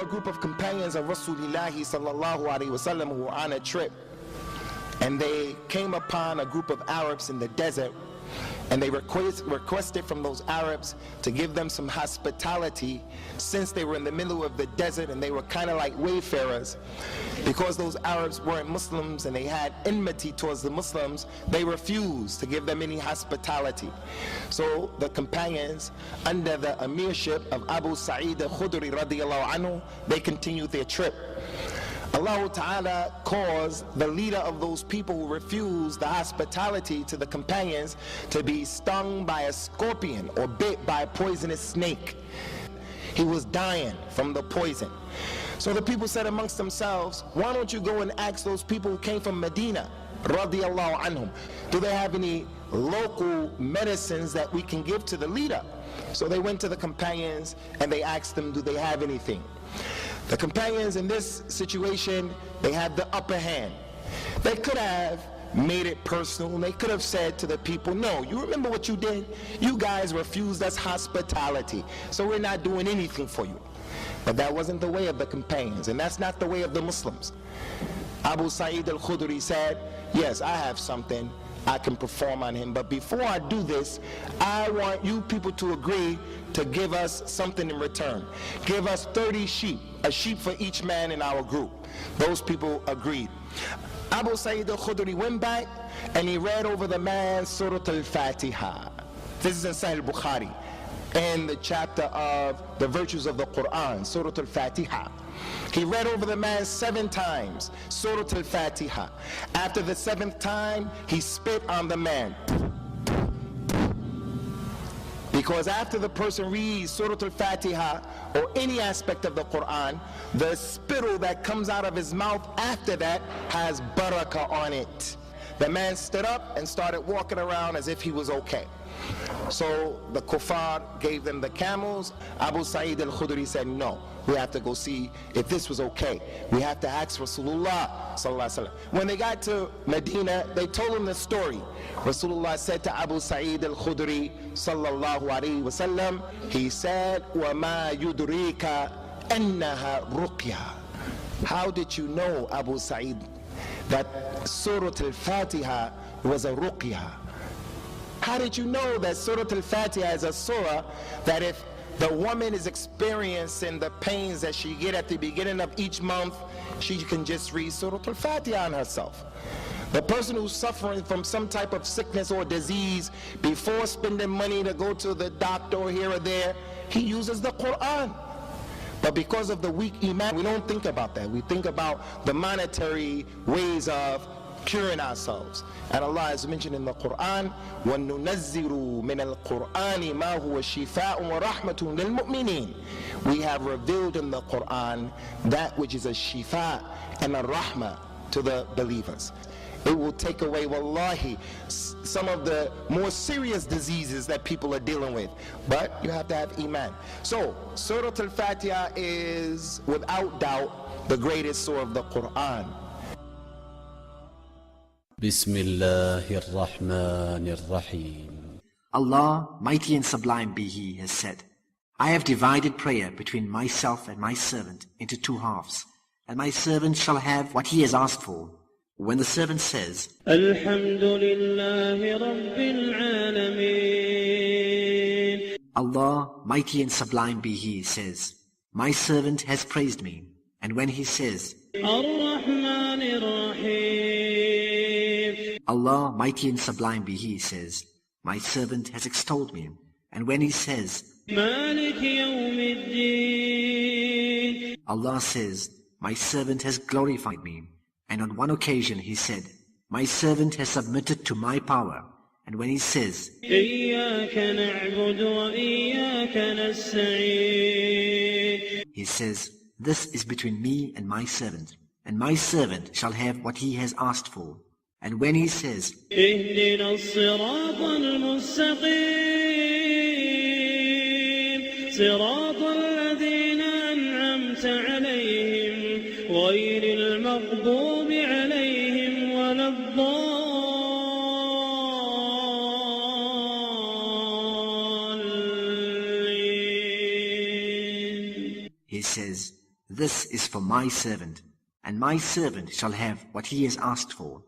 a group of companions of Rasulullah sallallahu alaihi wasallam who were on a trip, and they came upon a group of Arabs in the desert, and they requested from those Arabs to give them some hospitality, since they were in the middle of the desert and they were kind of like wayfarers. Because those Arabs weren't Muslims and they had enmity towards the Muslims, they refused to give them any hospitality. So the companions, under the emirship of Abu Sa'id al-Khudri radiyallahu anhu, they continued their trip. Allah Ta'ala caused the leader of those people who refused the hospitality to the companions to be stung by a scorpion or bit by a poisonous snake. He was dying from the poison. So the people said amongst themselves, why don't you go and ask those people who came from Medina, radiyallahu anhum, do they have any local medicines that we can give to the leader? So they went to the companions and they asked them, do they have anything? The companions in this situation, they had the upper hand. They could have made it personal. They could have said to the people, no, you remember what you did? You guys refused us hospitality, so we're not doing anything for you. But that wasn't the way of the companions, and that's not the way of the Muslims. Abu Sa'id al-Khudri said, yes, I have something I can perform on him, but before I do this, I want you people to agree to give us something in return. Give us 30 sheep, a sheep for each man in our group. Those people agreed. Abu Sa'id al-Khudri went back and he read over the man Surah al-Fatiha. This is in Sahih al-Bukhari, in the chapter of the virtues of the Qur'an, Surah al-Fatiha. He read over the man 7 times, Surah al-Fatiha. After the 7th time, he spit on the man. Because after the person reads Surah al-Fatiha or any aspect of the Qur'an, the spittle that comes out of his mouth after that has barakah on it. The man stood up and started walking around as if he was okay. So the kuffar gave them the camels. Abu Sa'id al-Khudri said, no, we have to go see if this was okay. We have to ask Rasulullah sallallahu alaihi wasallam. When they got to Medina, they told him the story. Rasulullah said to Abu Sa'id al-Khudri sallallahu alaihi wasallam, he said, وَمَا يُدْرِيكَ أَنَّهَا رُقْيَةٌ. How did you know, Abu Sa'id, that Surah al-Fatiha was a ruqyah? How did you know that Surah al-Fatiha is a surah that if the woman is experiencing the pains that she get at the beginning of each month, she can just read Surah al-Fatiha on herself? The person who's suffering from some type of sickness or disease, before spending money to go to the doctor here or there, he uses the Qur'an. But because of the weak iman, we don't think about that. We think about the monetary ways of curing ourselves. And Allah has mentioned in the Qur'an, وَنُنَزِّرُ مِنَ الْقُرْآنِ مَا هُوَ شِفَاءٌ وَرَحْمَةٌ لِلْمُؤْمِنِينَ. We have revealed in the Qur'an that which is a shifa and a rahmah to the believers. It will take away, wallahi, some of the more serious diseases that people are dealing with. But you have to have iman. So, Surah al-Fatiha is, without doubt, the greatest surah of the Qur'an. Bismillahir Rahmanir Rahim. Allah, mighty and sublime be He, has said, I have divided prayer between myself and my servant into 2 halves, and my servant shall have what he has asked for. When the servant says, Alhamdulillahi Rabbil Alameen, Allah, mighty and sublime be He, says, my servant has praised me. And when he says, Ar-Rahmanir Rahim, Allah, mighty and sublime be He, says, my servant has extolled me. And when he says, Malik Yawmiddin, Allah says, my servant has glorified me. And on one occasion he said, my servant has submitted to my power. And when he says, إِيَّاكَ نَعْبُدُ وَإِيَّاكَ نَسْتَعِينُ, he says, this is between me and my servant shall have what he has asked for. And when he says, اهْدِنَا الصِّرَاطَ الْمُسْتَقِيمَ صِرَاطَ الَّذِينَ أَنْعَمْتَ عَلَيْهِمْ غَيْرِ الْمَغْضُوبِ عَلَيْهِمْ وَلَا الضَّالِّينَ, he says, This is for my servant, and my servant shall have what he has asked for.